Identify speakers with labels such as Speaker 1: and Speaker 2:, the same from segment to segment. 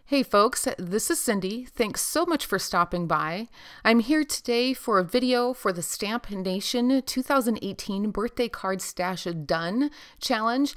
Speaker 1: Hey folks, this is Cindy. Thanks so much for stopping by. I'm here today for a video for the StampNation 2018 Birthday Card Stash Done Challenge.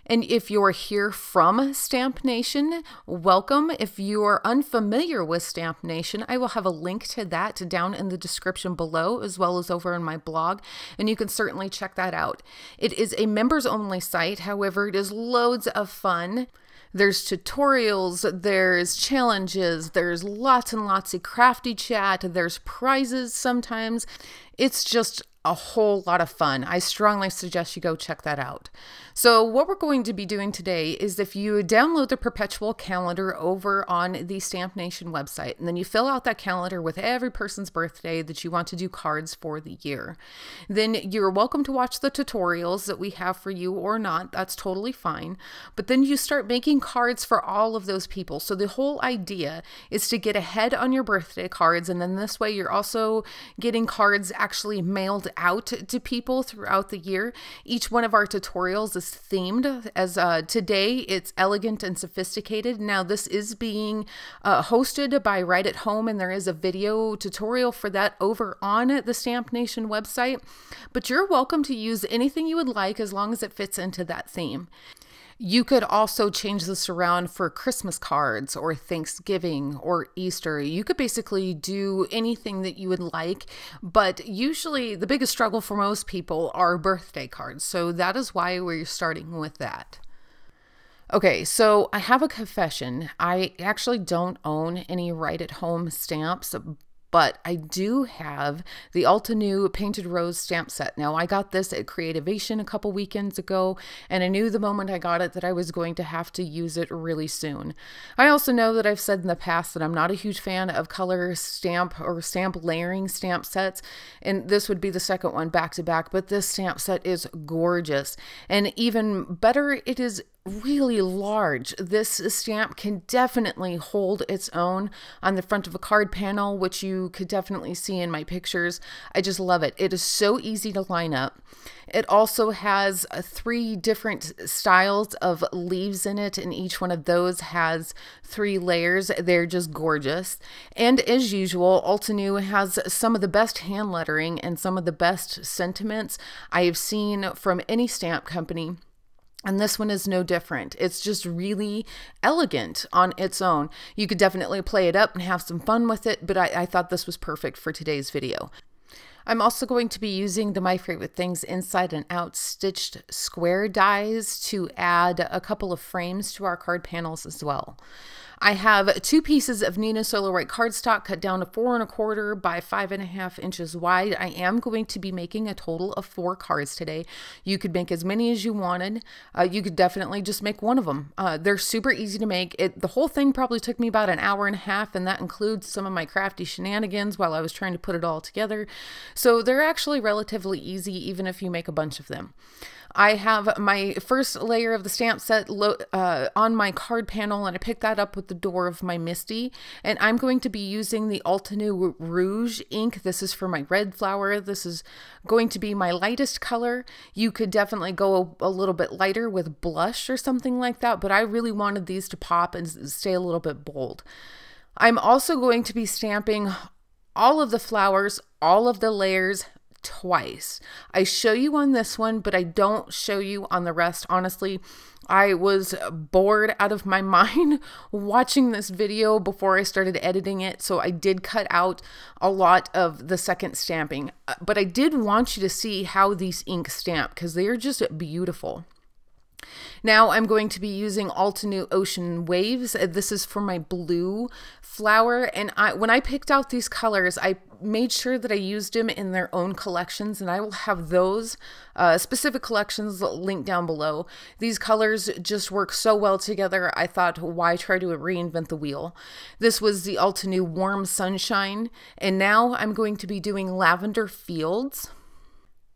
Speaker 1: And if you're here from StampNation, welcome. If you are unfamiliar with StampNation, I will have a link to that down in the description below, as well as over in my blog, and you can certainly check that out. It is a members-only site, however, it is loads of fun. There's tutorials, there's challenges, there's lots and lots of crafty chat, there's prizes sometimes. It's just a whole lot of fun. I strongly suggest you go check that out. So what we're going to be doing today is if you download the perpetual calendar over on the StampNation website, and then you fill out that calendar with every person's birthday that you want to do cards for the year, then you're welcome to watch the tutorials that we have for you or not. That's totally fine. But then you start making cards for all of those people. So the whole idea is to get ahead on your birthday cards, and then this way you're also getting cards actually mailed out to people throughout the year. Each one of our tutorials is themed. As today, it's elegant and sophisticated. Now, this is being hosted by Right at Home, and there is a video tutorial for that over on the StampNation website. But you're welcome to use anything you would like as long as it fits into that theme. You could also change this around for Christmas cards or Thanksgiving or Easter. You could basically do anything that you would like, but usually the biggest struggle for most people are birthday cards. So that is why we're starting with that. Okay, so I have a confession. I actually don't own any Right at Home stamps, but I do have the Altenew Painted Rose stamp set. Now, I got this at Creativation a couple weekends ago, and I knew the moment I got it that I was going to have to use it really soon. I also know that I've said in the past that I'm not a huge fan of color stamp or stamp layering stamp sets, and this would be the second one back to back, but this stamp set is gorgeous. And even better, it is really large. This stamp can definitely hold its own on the front of a card panel, which you could definitely see in my pictures. I just love it. It is so easy to line up. It also has 3 different styles of leaves in it, and each one of those has 3 layers. They're just gorgeous. And as usual, Altenew has some of the best hand lettering and some of the best sentiments I have seen from any stamp company. And this one is no different. It's just really elegant on its own. You could definitely play it up and have some fun with it, but I thought this was perfect for today's video. I'm also going to be using the My Favorite Things Inside and Out stitched square dies to add a couple of frames to our card panels as well. I have 2 pieces of Nina Solar White cardstock cut down to 4 1/4 by 5.5 inches wide. I am going to be making a total of 4 cards today. You could make as many as you wanted. You could definitely just make one of them. They're super easy to make. The whole thing probably took me about an hour and a half, and that includes some of my crafty shenanigans while I was trying to put it all together. So they're actually relatively easy, even if you make a bunch of them. I have my first layer of the stamp set on my card panel, and I picked that up with the door of my Misty, and I'm going to be using the Altenew Rouge ink. This is for my red flower. This is going to be my lightest color. You could definitely go a little bit lighter with blush or something like that, but I really wanted these to pop and stay a little bit bold. I'm also going to be stamping all of the flowers, all of the layers, twice. I show you on this one, but I don't show you on the rest. Honestly, I was bored out of my mind watching this video before I started editing it, so I did cut out a lot of the second stamping. But I did want you to see how these inks stamp, because they are just beautiful. Now I'm going to be using Altenew Ocean Waves. This is for my blue flower, and when I picked out these colors, I made sure that I used them in their own collections, and I will have those specific collections linked down below. These colors just work so well together, I thought, why try to reinvent the wheel? This was the Altenew Warm Sunshine, and now I'm going to be doing Lavender Fields.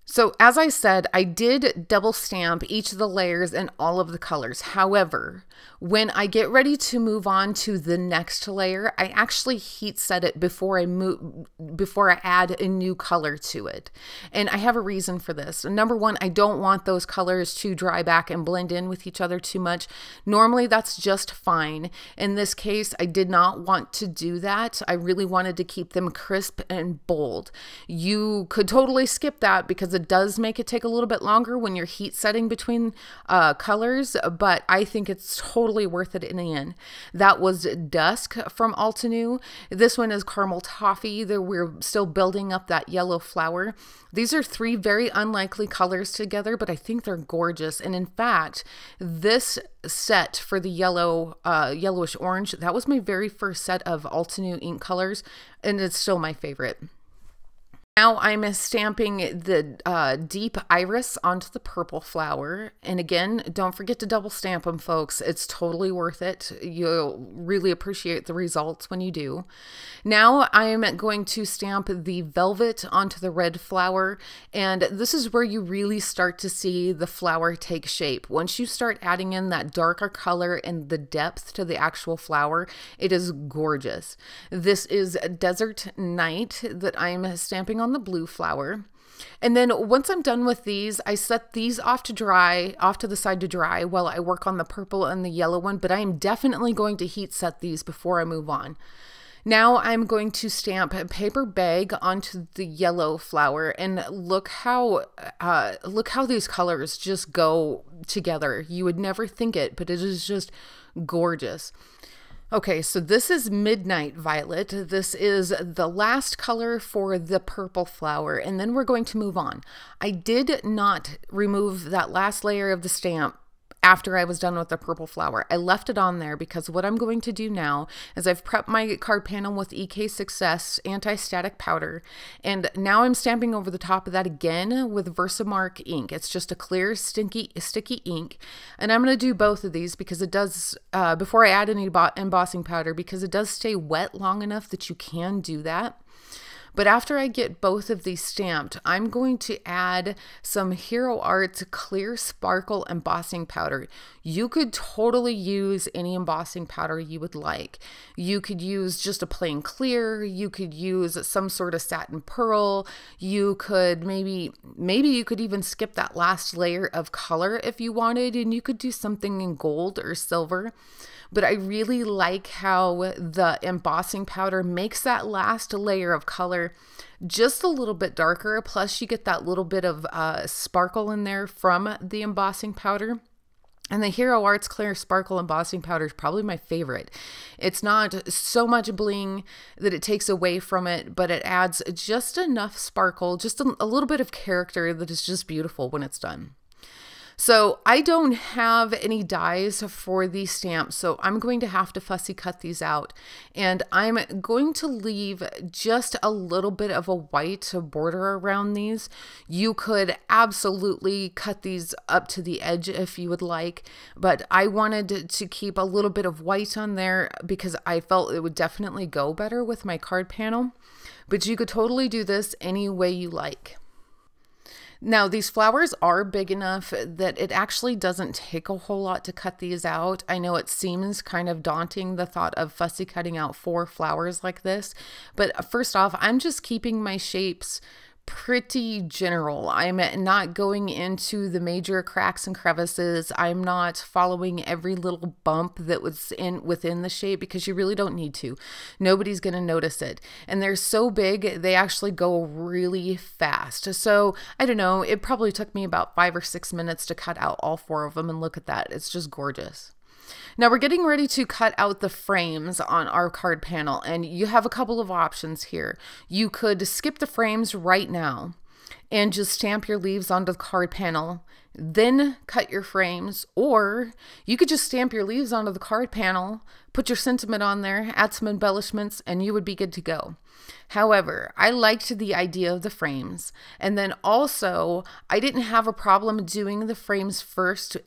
Speaker 1: So as I said, I did double stamp each of the layers and all of the colors. However, when I get ready to move on to the next layer, I actually heat set it before I add a new color to it. And I have a reason for this. Number one, I don't want those colors to dry back and blend in with each other too much. Normally that's just fine. In this case, I did not want to do that. I really wanted to keep them crisp and bold. You could totally skip that because it does make it take a little bit longer when you're heat setting between colors, but I think it's totally worth it in the end. That was Dusk from Altenew. This one is Caramel Toffee. We're still building up that yellow flower. These are three very unlikely colors together, but I think they're gorgeous. And in fact, this set for the yellow, yellowish orange, that was my very first set of Altenew ink colors, and it's still my favorite. Now I'm stamping the deep iris onto the purple flower. And again, don't forget to double stamp them, folks. It's totally worth it. You'll really appreciate the results when you do. Now I'm going to stamp the velvet onto the red flower. And this is where you really start to see the flower take shape. Once you start adding in that darker color and the depth to the actual flower, it is gorgeous. This is Desert Night that I'm stamping on the blue flower. And then once I'm done with these, I set these off to dry, off to the side to dry while I work on the purple and the yellow one, but I am definitely going to heat set these before I move on. Now I'm going to stamp a paper bag onto the yellow flower, and look how these colors just go together. You would never think it, but it is just gorgeous. Okay, so this is Midnight Violet. This is the last color for the purple flower, and then we're going to move on. I did not remove that last layer of the stamp after I was done with the purple flower. I left it on there because what I'm going to do now is I've prepped my card panel with EK Success anti-static powder, and now I'm stamping over the top of that again with Versamark ink. It's just a clear, sticky ink, and I'm going to do both of these because it does, before I add any embossing powder, because it does stay wet long enough that you can do that. But after I get both of these stamped, I'm going to add some Hero Arts Clear Sparkle Embossing Powder. You could totally use any embossing powder you would like. You could use just a plain clear. You could use some sort of satin pearl. You could maybe you could even skip that last layer of color if you wanted, and you could do something in gold or silver. But I really like how the embossing powder makes that last layer of color just a little bit darker. Plus you get that little bit of sparkle in there from the embossing powder. And the Hero Arts Clear Sparkle Embossing Powder is probably my favorite. It's not so much bling that it takes away from it, but it adds just enough sparkle, just a little bit of character that is just beautiful when it's done. So I don't have any dies for these stamps, so I'm going to have to fussy cut these out. And I'm going to leave just a little bit of a white border around these. You could absolutely cut these up to the edge if you would like, but I wanted to keep a little bit of white on there because I felt it would definitely go better with my card panel. But you could totally do this any way you like. Now, these flowers are big enough that it actually doesn't take a whole lot to cut these out. I know it seems kind of daunting, the thought of fussy cutting out 4 flowers like this, but first off, I'm just keeping my shapes pretty general. I'm not going into the major cracks and crevices. I'm not following every little bump that was within the shape because you really don't need to. Nobody's going to notice it. And they're so big, they actually go really fast. So I don't know, it probably took me about 5 or 6 minutes to cut out all 4 of them, and look at that. It's just gorgeous. Now we're getting ready to cut out the frames on our card panel, and you have a couple of options here. You could skip the frames right now and just stamp your leaves onto the card panel, then cut your frames, or you could just stamp your leaves onto the card panel, put your sentiment on there, add some embellishments, and you would be good to go. However, I liked the idea of the frames, and then also I didn't have a problem doing the frames first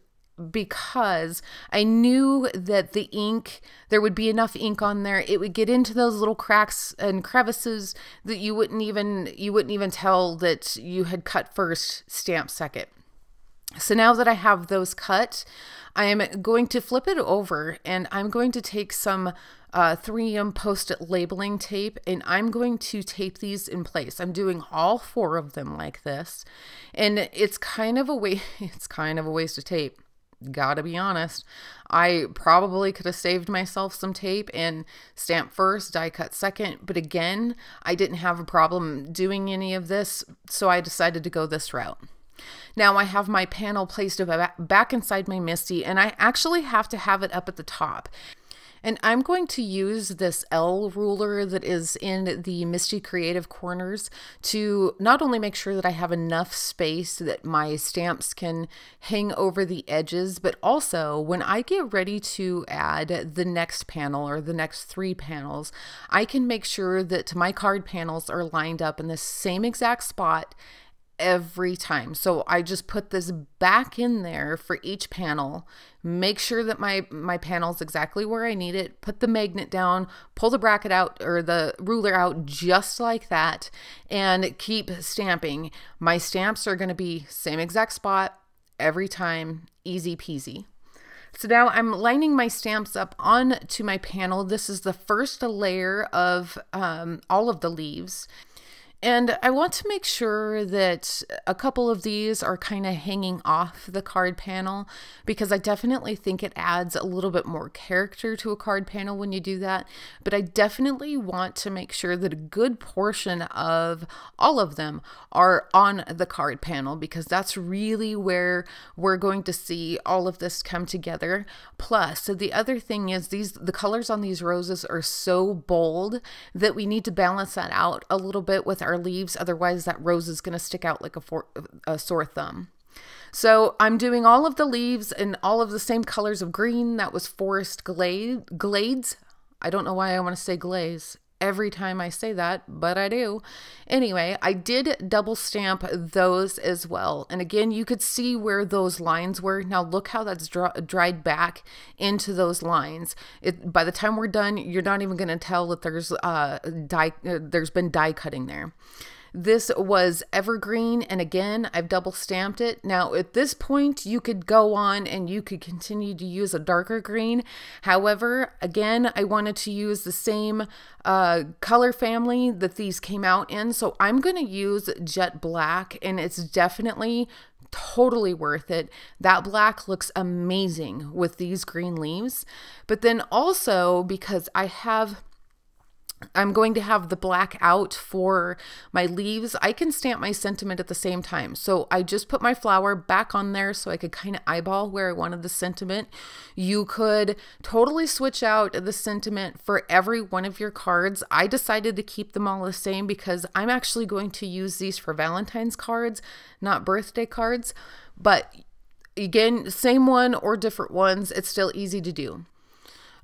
Speaker 1: because I knew that the ink, there would be enough ink on there. It would get into those little cracks and crevices that you wouldn't even tell that you had cut first, stamp second. So now that I have those cut, I am going to flip it over and I'm going to take some 3M Post-it labeling tape and I'm going to tape these in place. I'm doing all 4 of them like this, and it's kind of a waste of tape. Gotta be honest. I probably could have saved myself some tape and stamped first, die cut second, but again, I didn't have a problem doing any of this, so I decided to go this route. Now I have my panel placed back inside my MISTI, and I actually have to have it up at the top. And I'm going to use this L ruler that is in the MISTI Creative Corners to not only make sure that I have enough space that my stamps can hang over the edges, but also when I get ready to add the next panel or the next 3 panels, I can make sure that my card panels are lined up in the same exact spot every time. So I just put this back in there for each panel, make sure that my panel's exactly where I need it, put the magnet down, pull the bracket out or the ruler out just like that, and keep stamping. My stamps are going to be same exact spot every time, easy peasy. So now I'm lining my stamps up onto my panel. This is the first layer of all of the leaves. And I want to make sure that a couple of these are kind of hanging off the card panel, because I definitely think it adds a little bit more character to a card panel when you do that. But I definitely want to make sure that a good portion of all of them are on the card panel, because that's really where we're going to see all of this come together. Plus, so the other thing is the colors on these roses are so bold that we need to balance that out a little bit with our leaves, otherwise that rose is going to stick out like a sore thumb. So I'm doing all of the leaves in all of the same colors of green. That was Forest Glades. I don't know why I want to say glaze every time I say that, but I do. Anyway, I did double stamp those as well. And again, you could see where those lines were. Now look how that's dried back into those lines. By the time we're done, you're not even going to tell that there's been die cutting there. This was evergreen, and again, I've double stamped it. Now, at this point, you could go on and you could continue to use a darker green. However, again, I wanted to use the same color family that these came out in, so I'm going to use jet black, and it's definitely totally worth it. That black looks amazing with these green leaves. But then also, because I'm going to have the black out for my leaves, I can stamp my sentiment at the same time. So I just put my flower back on there so I could kind of eyeball where I wanted the sentiment. You could totally switch out the sentiment for every one of your cards. I decided to keep them all the same because I'm actually going to use these for Valentine's cards, not birthday cards. But again, same one or different ones, it's still easy to do.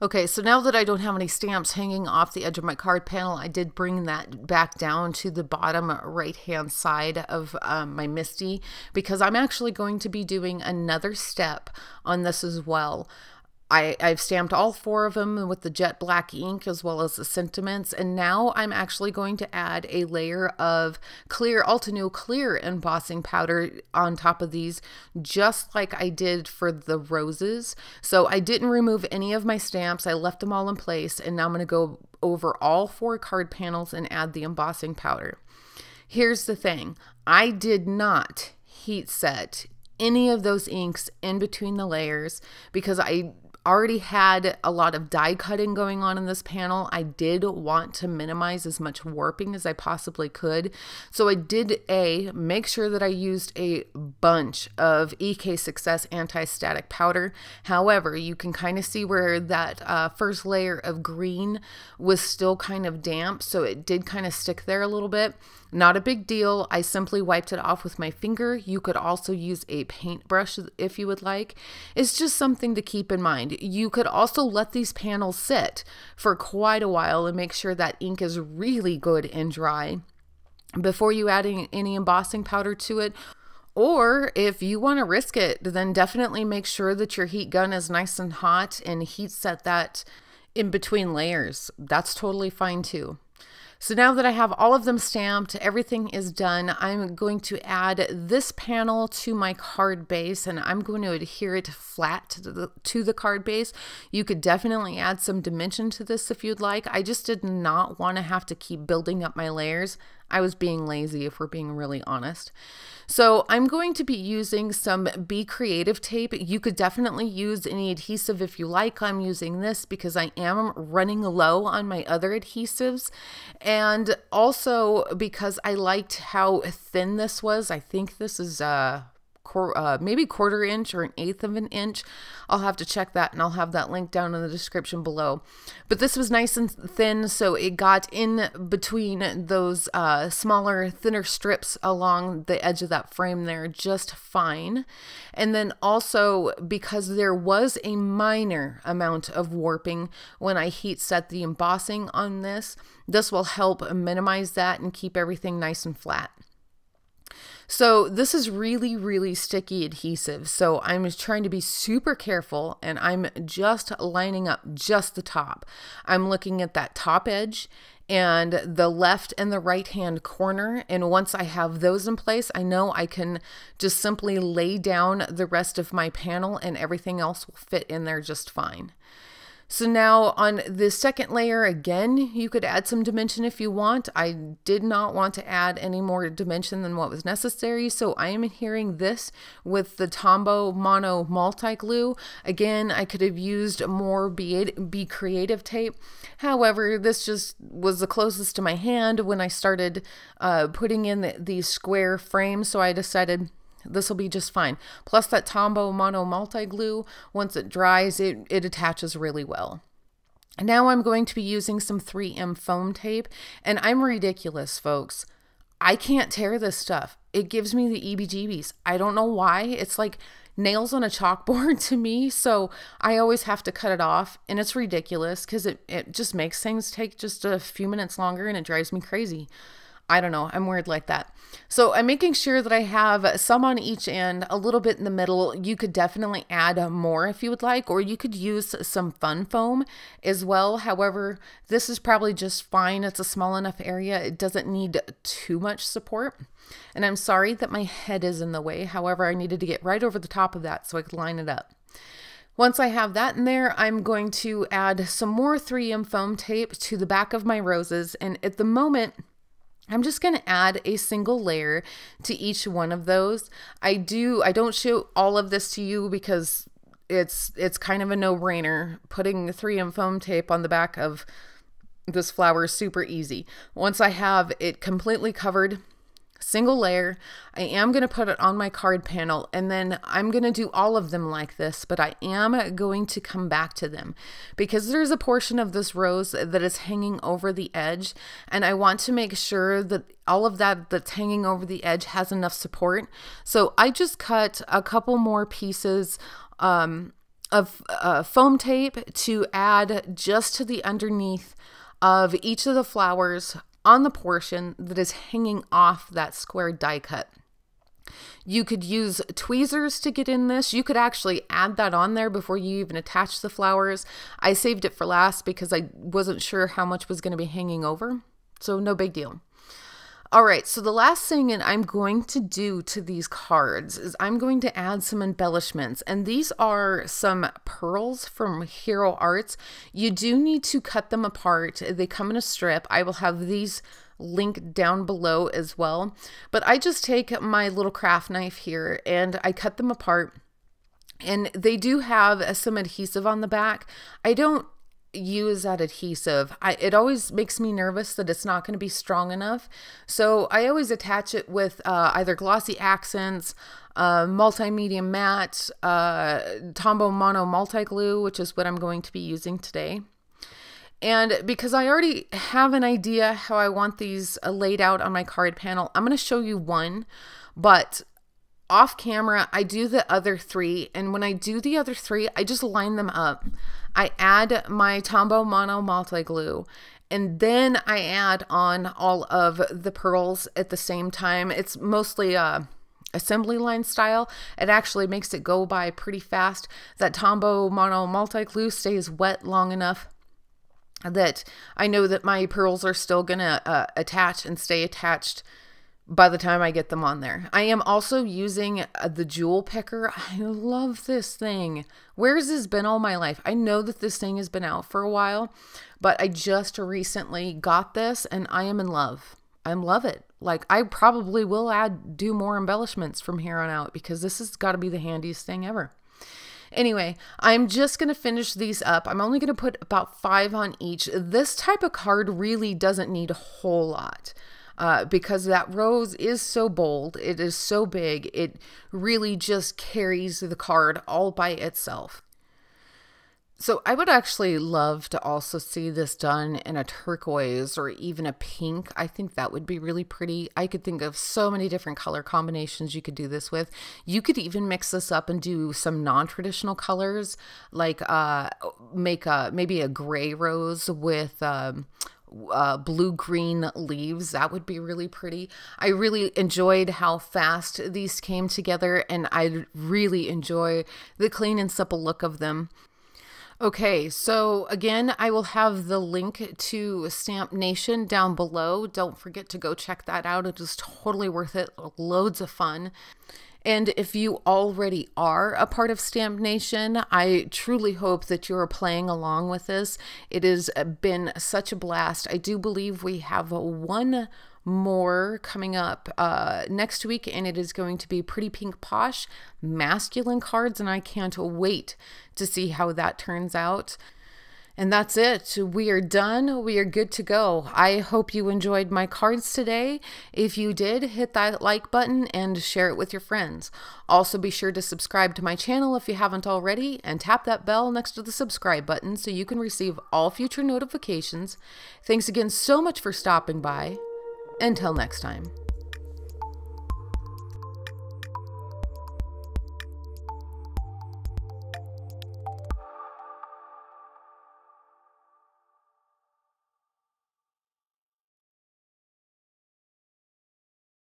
Speaker 1: Okay, so now that I don't have any stamps hanging off the edge of my card panel, I did bring that back down to the bottom right-hand side of my MISTI, because I'm actually going to be doing another step on this as well. I've stamped all 4 of them with the jet black ink as well as the sentiments, and now I'm actually going to add a layer of clear Altenew clear embossing powder on top of these, just like I did for the roses. So I didn't remove any of my stamps, I left them all in place, and now I'm going to go over all 4 card panels and add the embossing powder. Here's the thing, I did not heat set any of those inks in between the layers because I already had a lot of die cutting going on in this panel. I did want to minimize as much warping as I possibly could. So I did make sure that I used a bunch of EK Success anti-static powder. However, you can kind of see where that first layer of green was still kind of damp, so it did kind of stick there a little bit. Not a big deal. I simply wiped it off with my finger. You could also use a paintbrush if you would like. It's just something to keep in mind. You could also let these panels sit for quite a while and make sure that ink is really good and dry before you add any embossing powder to it. Or if you want to risk it, then definitely make sure that your heat gun is nice and hot and heat set that in between layers. That's totally fine too. So now that I have all of them stamped, everything is done, I'm going to add this panel to my card base, and I'm going to adhere it flat to the card base. You could definitely add some dimension to this if you'd like. I just did not want to have to keep building up my layers. I was being lazy, if we're being really honest. So I'm going to be using some Be Creative tape. You could definitely use any adhesive if you like. I'm using this because I am running low on my other adhesives. And also because I liked how thin this was. I think this is maybe 1/4 inch or 1/8 of an inch. I'll have to check that, and I'll have that link down in the description below. But this was nice and thin, so it got in between those smaller, thinner strips along the edge of that frame there just fine. And then also, because there was a minor amount of warping when I heat set the embossing on this, this will help minimize that and keep everything nice and flat. So this is really, really sticky adhesive. So I'm trying to be super careful, and I'm just lining up just the top. I'm looking at that top edge and the left and the right hand corner. And once I have those in place, I know I can just simply lay down the rest of my panel and everything else will fit in there just fine. So now on the second layer, again, you could add some dimension if you want. I did not want to add any more dimension than what was necessary, so I am adhering this with the Tombow Mono Multi-Glue. Again, I could have used more Be Creative tape. However, this just was the closest to my hand when I started putting in these square frames, so I decided this will be just fine. Plus that Tombow Mono Multi-Glue, once it dries, it attaches really well. Now I'm going to be using some 3M foam tape, and I'm ridiculous, folks. I can't tear this stuff. It gives me the EBGBs. I don't know why. It's like nails on a chalkboard to me, so I always have to cut it off, and it's ridiculous because it just makes things take just a few minutes longer, and it drives me crazy. I don't know, I'm weird like that. So I'm making sure that I have some on each end, a little bit in the middle. You could definitely add more if you would like, or you could use some fun foam as well. However, this is probably just fine. It's a small enough area. It doesn't need too much support. And I'm sorry that my head is in the way. However, I needed to get right over the top of that so I could line it up. Once I have that in there, I'm going to add some more 3M foam tape to the back of my roses. And at the moment, I'm just going to add a single layer to each one of those. I don't show all of this to you because it's kind of a no-brainer. Putting 3M foam tape on the back of this flower is super easy. Once I have it completely covered, single layer, I am going to put it on my card panel, and then I'm going to do all of them like this, but I am going to come back to them because there's a portion of this rose that is hanging over the edge, and I want to make sure that all of that that's hanging over the edge has enough support. So I just cut a couple more pieces of foam tape to add just to the underneath of each of the flowers on the portion that is hanging off that square die cut. You could use tweezers to get in this. You could actually add that on there before you even attach the flowers. I saved it for last because I wasn't sure how much was going to be hanging over, so no big deal. All right, so the last thing I'm going to do to these cards is I'm going to add some embellishments, and these are some pearls from Hero Arts. You do need to cut them apart. They come in a strip. I will have these linked down below as well, but I just take my little craft knife here and I cut them apart, and they do have some adhesive on the back. I don't use that adhesive. It always makes me nervous that it's not going to be strong enough. So I always attach it with either glossy accents, multimedia matte, Tombow Mono Multi-Glue, which is what I'm going to be using today. And because I already have an idea how I want these laid out on my card panel, I'm going to show you one, but off camera, I do the other three, and when I do the other three, I just line them up. I add my Tombow Mono Multi-Glue, and then I add on all of the pearls at the same time. It's mostly assembly line style, it actually makes it go by pretty fast. That Tombow Mono Multi-Glue stays wet long enough that I know that my pearls are still gonna attach and stay attached by the time I get them on there. I am also using the Jewel Picker. I love this thing. Where's this been all my life? I know that this thing has been out for a while, but I just recently got this and I am in love. I love it. Like, I probably will do more embellishments from here on out because this has got to be the handiest thing ever. Anyway, I'm just going to finish these up. I'm only going to put about 5 on each. This type of card really doesn't need a whole lot. Because that rose is so bold, it is so big, it really just carries the card all by itself. So I would actually love to also see this done in a turquoise or even a pink. I think that would be really pretty. I could think of so many different color combinations you could do this with. You could even mix this up and do some non-traditional colors, like make maybe a gray rose with blue-green leaves. That would be really pretty. I really enjoyed how fast these came together, and I really enjoy the clean and simple look of them. Okay, so again, I will have the link to StampNation down below. Don't forget to go check that out. It is totally worth it. Loads of fun. And if you already are a part of StampNation, I truly hope that you're playing along with this. It has been such a blast. I do believe we have one more coming up next week, and it is going to be Pretty Pink Posh masculine cards, and I can't wait to see how that turns out. And that's it. We are done. We are good to go. I hope you enjoyed my cards today. If you did, hit that like button and share it with your friends. Also, be sure to subscribe to my channel if you haven't already, and tap that bell next to the subscribe button so you can receive all future notifications. Thanks again so much for stopping by. Until next time.